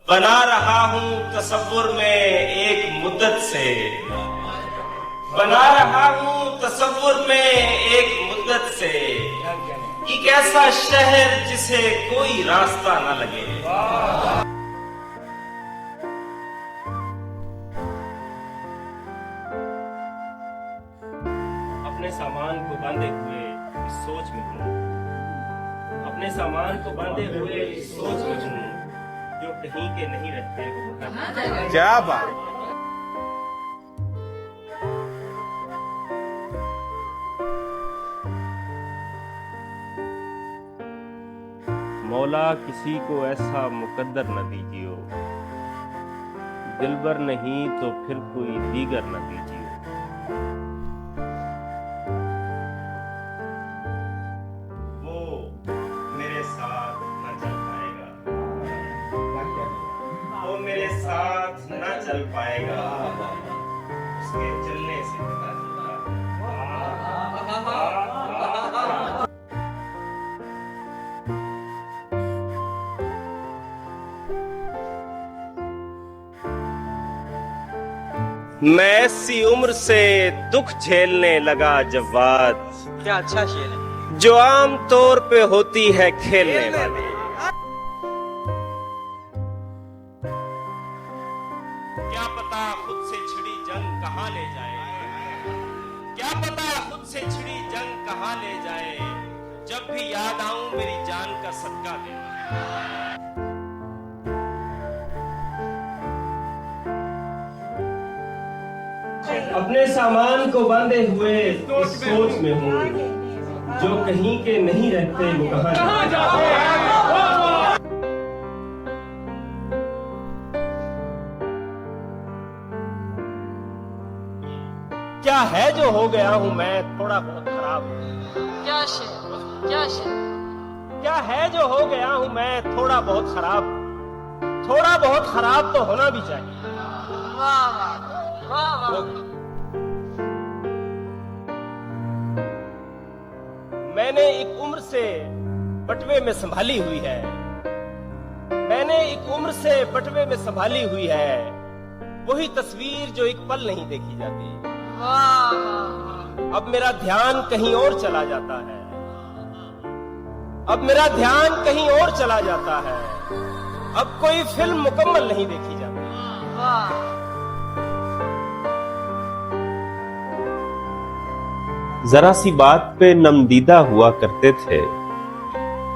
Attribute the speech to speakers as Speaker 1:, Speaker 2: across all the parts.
Speaker 1: बना रहा हूँ तसव्वुर में एक मुद्दत से, बना रहा हूँ तसव्वुर में एक मुद्दत से, एक ऐसा शहर जिसे कोई रास्ता न लगे। अपने सामान को बांधे हुए इस सोच में हूँ, अपने सामान को बांधे हुए इस सोच में हूँ, जो कहीं के नहीं रहते वो।
Speaker 2: क्या बात।
Speaker 1: मौला किसी को ऐसा मुकद्दर न दीजियो, दिलबर नहीं तो फिर कोई दीगर न दीजियो। वो मेरे साथ न चल पाएगा, वो मेरे साथ न चल पाएगा, उसके चलने से पता चलता। मैं ऐसी उम्र से दुख झेलने लगा जवाद,
Speaker 3: क्या अच्छा शेर है।
Speaker 1: जो आम तौर पे होती है खेलने वाली। क्या पता खुद से छिड़ी जंग कहाँ ले जाए, क्या पता खुद से छिड़ी जंग कहाँ ले जाए, जब भी याद आऊं मेरी जान का सदका दे। अपने सामान को बांधे हुए इस सोच में हूँ, जो कहीं के नहीं रहते वो कहाँ जाते। क्या है जो हो गया हूँ मैं थोड़ा बहुत खराब।
Speaker 3: क्या शेर, क्या शेर।
Speaker 1: क्या है जो हो गया हूँ मैं थोड़ा बहुत खराब, थोड़ा बहुत खराब तो होना भी चाहिए।
Speaker 3: वाह वाह वाह वाह।
Speaker 1: मैंने एक उम्र से बटवे में संभाली हुई है, मैंने एक उम्र से बटवे में संभाली हुई है, वही तस्वीर जो एक पल नहीं देखी जाती।
Speaker 3: वाह वाह।
Speaker 1: अब मेरा ध्यान कहीं और चला जाता है, अब मेरा ध्यान कहीं और चला जाता है, अब कोई फिल्म मुकम्मल नहीं देखी जाती।
Speaker 3: वाह।
Speaker 1: जरा सी बात पे नमदीदा हुआ करते थे,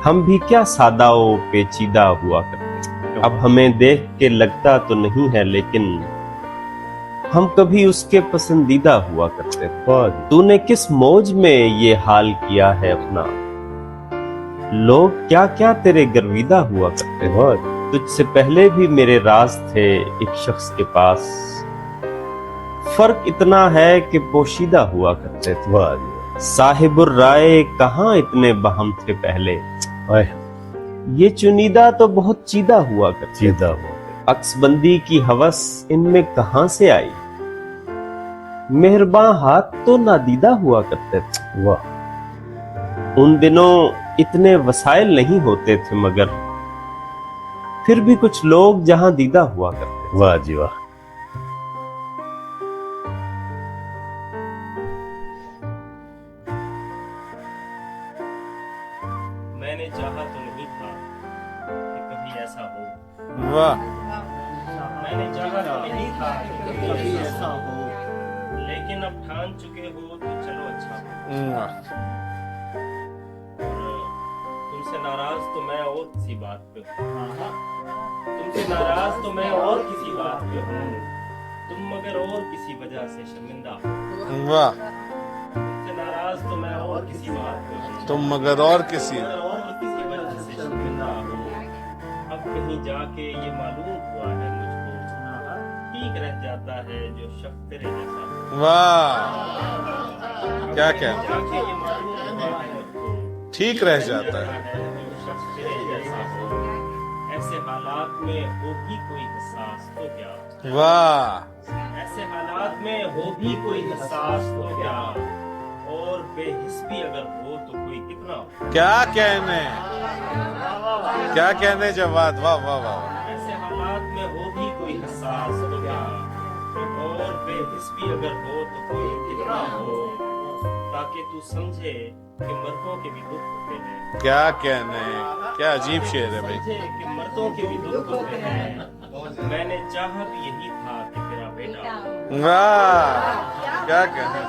Speaker 1: हम भी क्या सादा व पेचीदा हुआ करते थे। अब हमें देख के लगता तो नहीं है, लेकिन हम कभी उसके पसंदीदा हुआ करते थे। तूने किस मौज में ये हाल किया है अपना, लोग क्या क्या तेरे गर्विदा हुआ करते थे। तुझसे पहले भी मेरे राज थे एक शख्स के पास, फर्क इतना है कि पोशीदा हुआ करते थे। साहिबुर राय कहाँ इतने बहम थे पहले, ये चुनीदा तो बहुत चीदा हुआ करते थे। अक्सबंदी की हवस इनमें कहाँ से आई, मेहरबान हाथ तो नादीदा हुआ करते थे। वाह। उन दिनों इतने वसाइल नहीं होते थे, मगर फिर भी कुछ लोग जहां दीदा हुआ करते। वाह जी वाह। मैंने चाहा तो नहीं था कि कभी ऐसा हो।
Speaker 2: वाह।
Speaker 1: मैंने चाहा तो नहीं था कि कभी ऐसा हो, लेकिन अब ठान चुके हो तो चलो अच्छा हो। तुमसे नाराज तो मैं और किसी बात पे हूँ, तुमसे नाराज तो मैं और किसी बात पे हूँ, तुम मगर और किसी वजह से शर्मिंदा हो।
Speaker 2: वाह।
Speaker 1: तुमसे नाराज तो मैं और किसी बात पे हूँ,
Speaker 2: तुम मगर और किसी
Speaker 1: वजह से शर्मिंदा हो। अब कहीं जाके ये मालूम हुआ है मुझको, ठीक रह जाता है जो शख्स तेरे जैसा हो।
Speaker 2: वाह। क्या क्या
Speaker 1: जाके ये मालूम हुआ है मुझको,
Speaker 2: ठीक रह जाता है।
Speaker 1: जो शख्स तेरे जैसा हो। ऐसे हालात में हो भी कोई एहसास तो क्या,
Speaker 2: वाह।
Speaker 1: ऐसे हालात में हो भी कोई एहसास तो क्या, और बेहिस भी अगर हो तो कोई कितना हो।
Speaker 2: क्या कहने, क्या कहने जवाद। वाह वाह वाह।
Speaker 1: ऐसे हालात में हो भी कोई हसास तो क्या, और बेहिस भी अगर हो तो कोई कितना हो, ताकि तू समझे कि मर्दों के भी दुख होते हैं।
Speaker 2: क्या कहने, क्या अजीब शेर है भाई।
Speaker 1: समझे कि मर्दों के भी दुख होते हैं। मैंने चाहा भी यही था कि तेरा बेटा हो।
Speaker 2: वाह, क्या कहने।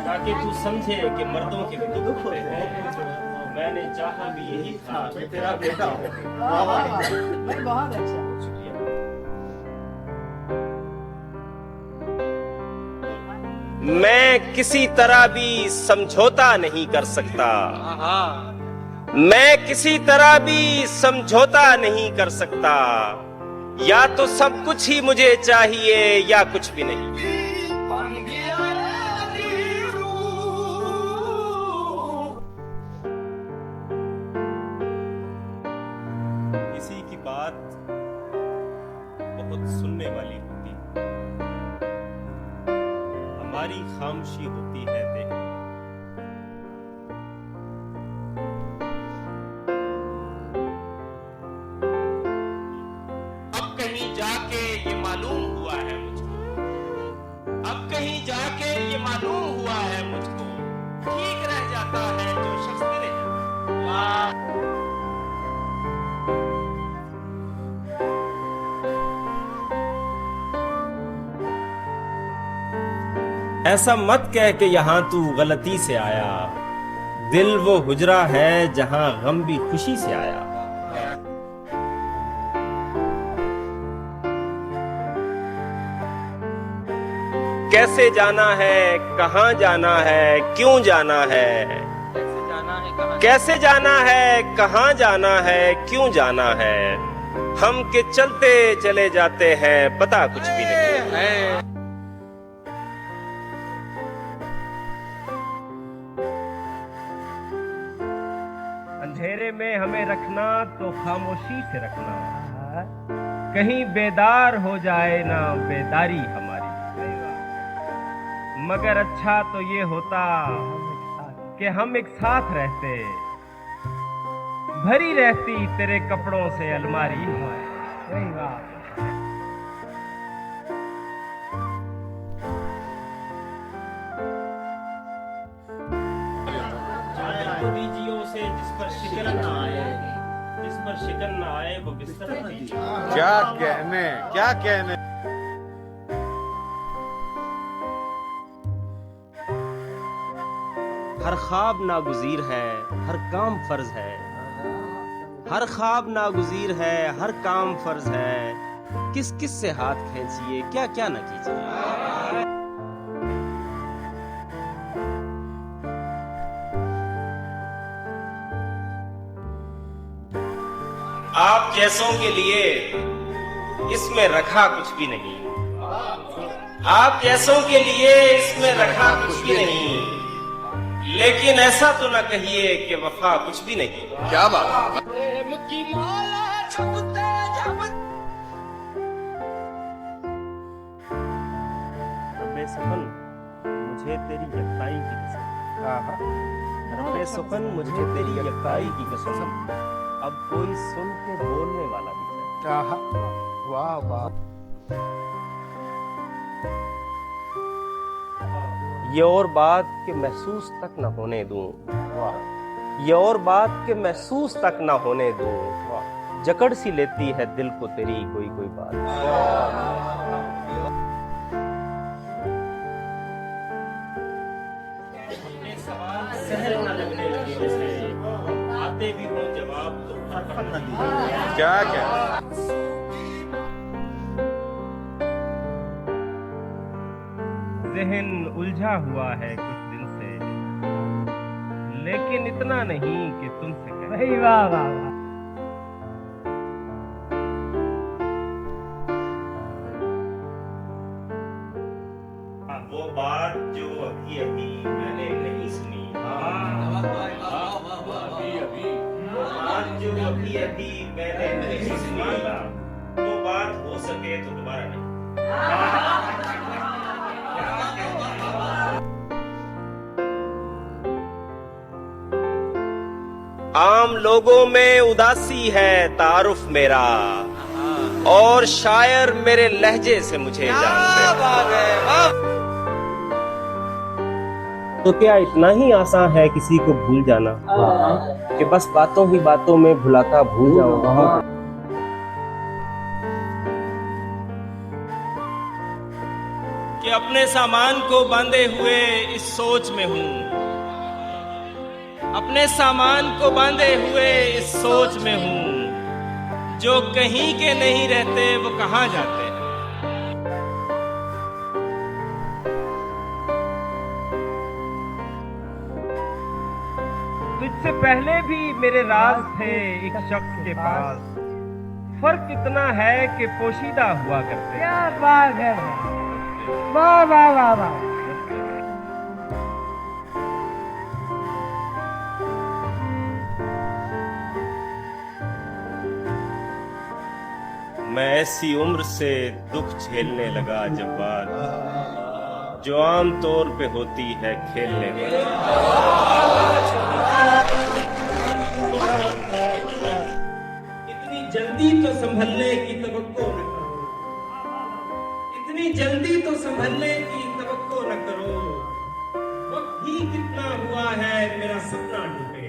Speaker 1: ताकि तू समझे कि मर्दों के भी दुख होते हैं। मैंने चाहा भी यही था कि तेरा बेटा हो।
Speaker 4: बहुत अच्छा।
Speaker 1: मैं किसी तरह भी समझौता नहीं कर सकता। मैं किसी तरह भी समझौता नहीं कर सकता। या तो सब कुछ ही मुझे चाहिए या कुछ भी नहीं। किसी की बात बहुत सुनने वाली होती है, हमारी खामोशी होती है देखने। अब कहीं जाके ये मालूम हुआ है मुझको, अब कहीं जाके ये मालूम हुआ है मुझको, ठीक रह जाता है जो शख्स तेरे जैसा। ऐसा मत कह के यहां तू गलती से आया, दिल वो हुजरा है जहां गम भी खुशी से आया। कैसे जाना है, कहां जाना है, क्यों जाना है, कैसे जाना है, कहां जाना है, क्यों जाना है। हम के चलते चले जाते हैं, पता कुछ भी नहीं है। अंधेरे में हमें रखना तो खामोशी से रखना, कहीं बेदार हो जाए ना बेदारी हमारी। मगर अच्छा तो ये होता कि हम एक साथ रहते, भरी रहती तेरे कपड़ों से अलमारी। दीजिए उसे जिस पर शिकन ना आए, जिस पर शिकन ना आए वो बिस्तर न दीजिए।
Speaker 2: क्या कहने, क्या कहने।
Speaker 1: हर ख्वाब नागुजीर है, हर काम फर्ज है। हर ख्वाब नागुजीर है, हर काम फर्ज है। किस किस से हाथ खींचिए, क्या क्या न कीजिए। आप जैसों के लिए इसमें रखा कुछ भी नहीं। आप जैसों के लिए इसमें रखा कुछ भी नहीं। लेकिन ऐसा तो न कहिए कि वफा कुछ भी नहीं।
Speaker 2: क्या बात।
Speaker 1: रब्बे सुखन मुझे तेरी यकताई की कसम, रब्बे सुखन मुझे तेरी यकताई की कसम। अब कोई सुन के बोलने वाला भी है।
Speaker 2: वाह वाह।
Speaker 1: ये और बात के महसूस तक न होने दूं, ये और बात के महसूस तक न होने दूं। जकड़ सी लेती है दिल को तेरी कोई कोई बात। अपने सवाल सहल न लगने लगे उसे, आते भी हो जवाब तो फर्क न दिए।
Speaker 2: क्या कहने।
Speaker 1: ज़हन उलझा हुआ है कुछ दिन से, लेकिन इतना नहीं कि तुमसे कहे।
Speaker 4: वाह वाह वाह।
Speaker 1: वो बात जो अभी अभी मैंने नहीं सुनी, बात जो अभी अभी मैंने नहीं सुनी, वो बात हो सके तो दोबारा नहीं। आम लोगों में उदासी बाकी है तारुफ मेरा, और शायर मेरे लहजे से मुझे जानते हैं। तो क्या इतना ही आसान है किसी को भूल जाना, कि बस बातों ही बातों में भुलाता भूल जाऊंगा? कि अपने सामान को बांधे हुए इस सोच में हूँ, अपने सामान को बांधे हुए इस सोच में हूँ, जो कहीं के नहीं रहते वो कहाँ जाते हैं। तुझसे पहले भी मेरे राज थे एक शख्स के पास, फर्क इतना है कि पोशीदा हुआ करते हैं।
Speaker 4: क्या बात है, वाह वाह वाह वाह।
Speaker 1: मैं ऐसी उम्र से दुख झेलने लगा जब बात, जो आम तौर पे होती है खेलने वाली। इतनी जल्दी तो संभलने की तवक्को न करो, इतनी जल्दी तो संभलने की तवक्को न करो, वक्त ही कितना हुआ है मेरा सपना डूबे।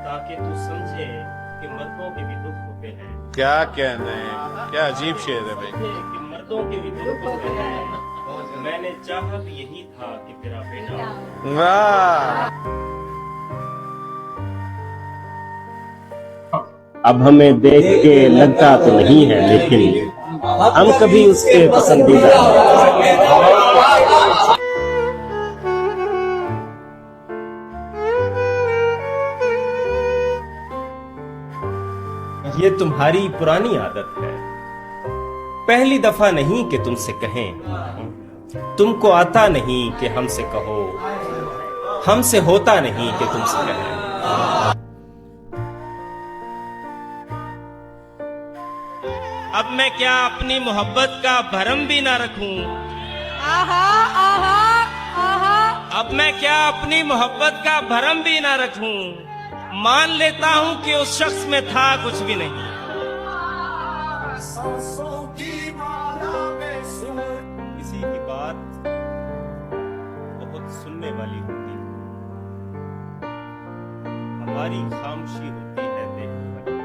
Speaker 1: ताकि तू समझे कि मर्दों के भी दुख होते हैं।
Speaker 2: क्या कहने, क्या अजीब शेर है भाई।
Speaker 1: कि मर्दों के भी दुख होते हैं। मैंने चाहा भी यही था कि तेरा बेटा।
Speaker 2: वाह।
Speaker 1: अब हमें देख के लगता तो नहीं है, लेकिन हम कभी उसके पसंदीदा। ये तुम्हारी पुरानी आदत है, पहली दफा नहीं कि तुमसे कहें, तुमको आता नहीं कि हमसे कहो, हमसे होता नहीं कि तुमसे कहें। अब मैं क्या अपनी मोहब्बत का भरम भी ना रखूं?
Speaker 4: आहा आहा आहा।
Speaker 1: अब मैं क्या अपनी मोहब्बत का भरम भी ना रखूं? मान लेता हूं कि उस शख्स में था कुछ भी नहीं। किसी की बात बहुत सुनने वाली होती है, हमारी खामोशी होती है देखने वाली।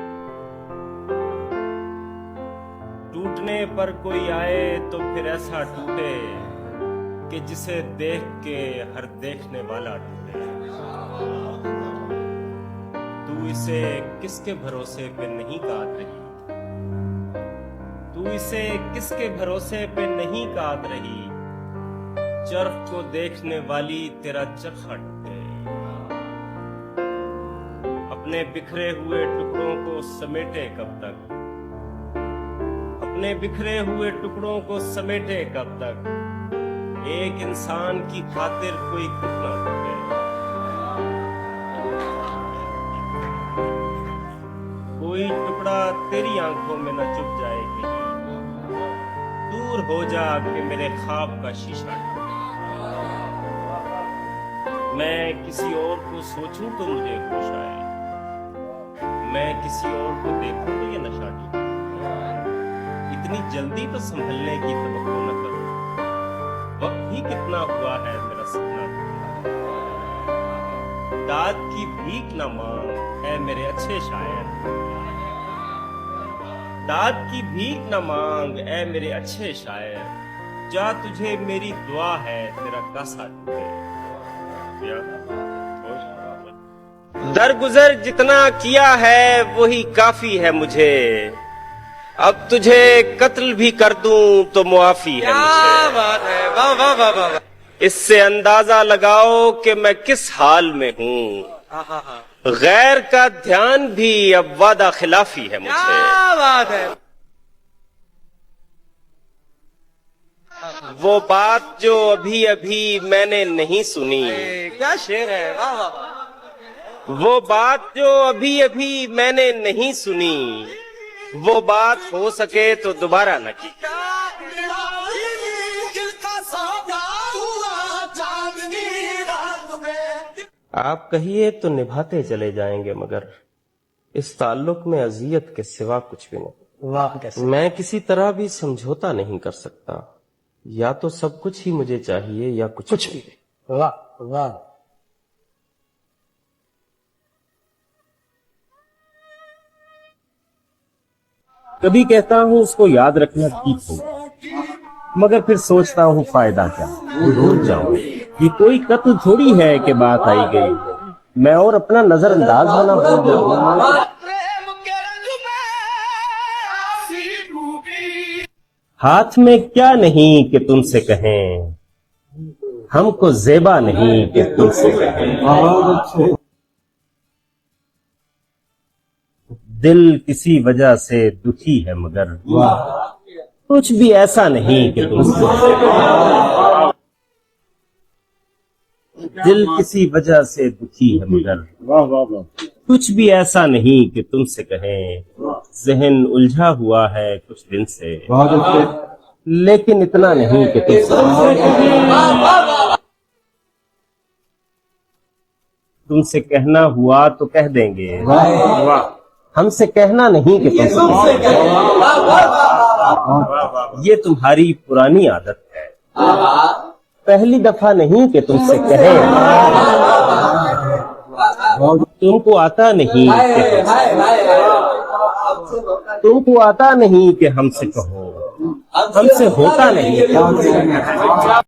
Speaker 1: टूटने पर कोई आए तो फिर ऐसा टूटे कि जिसे देख के हर देखने वाला टूटे। तू इसे किसके भरोसे पे नहीं काट रही, तू इसे किसके भरोसे पे नहीं काट रही, चरख को देखने वाली तेरा चरखा टूटे। अपने बिखरे हुए टुकड़ों को समेटे कब तक, अपने बिखरे हुए टुकड़ों को समेटे कब तक, एक इंसान की खातिर कोई खुद ना टूटे। कोई टुकड़ा तेरी आंखों में न चुभ जाए कहीं, दूर हो जा कि मेरे ख्वाब का शीशा टूटे। मैं किसी और को सोचूं तो मुझे होश आए, मैं किसी और को देखूं तो ये नशा टूटे। इतनी जल्दी तो संभलने की तवक्को न करो, वक्त ही कितना हुआ है मेरा सपना टूटे। दाद की भीख न मांग है मेरे अच्छे शायर, दाद की भीख न मांग ऐ मेरे अच्छे शायर, जा तुझे मेरी दुआ है तेरा कासा टूटे। दरगुजर जितना किया है वही काफी है मुझे, अब तुझे कत्ल भी कर दूं तो मुआफी है मुझे। क्या बात है, वाह वाह वाह वाह। इससे अंदाजा लगाओ कि मैं किस हाल में हूँ, गैर का ध्यान भी अब वादा खिलाफी है मुझे। क्या बात है। वो बात जो अभी अभी मैंने नहीं सुनी, क्या शेर है, वाह वाह। वो बात जो अभी अभी मैंने नहीं सुनी, वो बात हो सके तो दोबारा न की। आप कहिए तो निभाते चले जाएंगे, मगर इस ताल्लुक में अजियत के सिवा कुछ भी नहीं।
Speaker 4: वाह कैसे
Speaker 1: मैं किसी तरह भी समझौता नहीं कर सकता। या तो सब कुछ ही मुझे चाहिए या कुछ भी।
Speaker 4: वाह वाह।
Speaker 5: कभी कहता हूँ उसको याद रखना ठीक हो, मगर फिर सोचता हूँ फायदा क्या, भूल जाऊं। ये कोई कत्ल थोड़ी है कि बात आई गई, मैं और अपना नजरअंदाज होना भूल जाऊं। हाथ में क्या नहीं कि तुमसे कहें, हमको जेबा नहीं कि तुमसे कहें। दिल किसी वजह से दुखी है, मगर कुछ भी ऐसा नहीं कि तुमसे कहें। दिल किसी वजह से दुखी है, मगर कुछ भी ऐसा नहीं कि तुमसे कहें। जहन उलझा हुआ है कुछ दिन से, लेकिन इतना नहीं कि तुमसे कहना हुआ तो कह देंगे। हमसे कहना नहीं कि तुमसे ये तुम्हारी पुरानी आदत है, पहली दफा नहीं कि तुमसे कहें। तुमको आता नहीं कि तुमको आता नहीं कि हमसे कहो, हमसे होता नहीं।